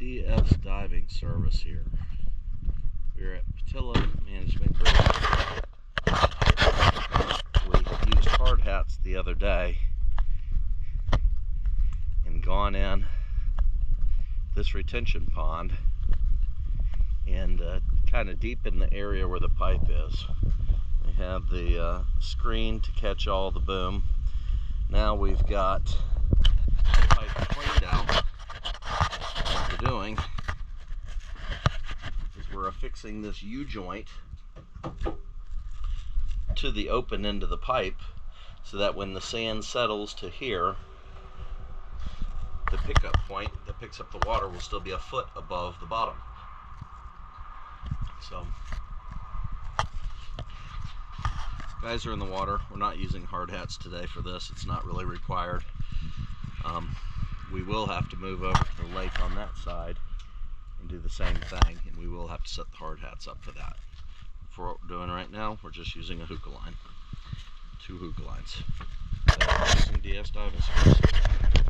DS Diving Service here. We're at Patilla Management Group. We used hard hats the other day and gone in this retention pond and kind of deep in the area where the pipe is. We have the screen to catch all the boom. Now we've got the pipe cleaned out. What we're doing is we're affixing this U-joint to the open end of the pipe so that when the sand settles to here, the pickup point that picks up the water will still be a foot above the bottom. So, guys are in the water. We're not using hard hats today for this. It's not really required. We will have to move over to the lake on that side and do the same thing, and we will have to set the hard hats up for that. For what we're doing right now, we're just using a hookah line. 2 hookah lines. Using DS Diving Service.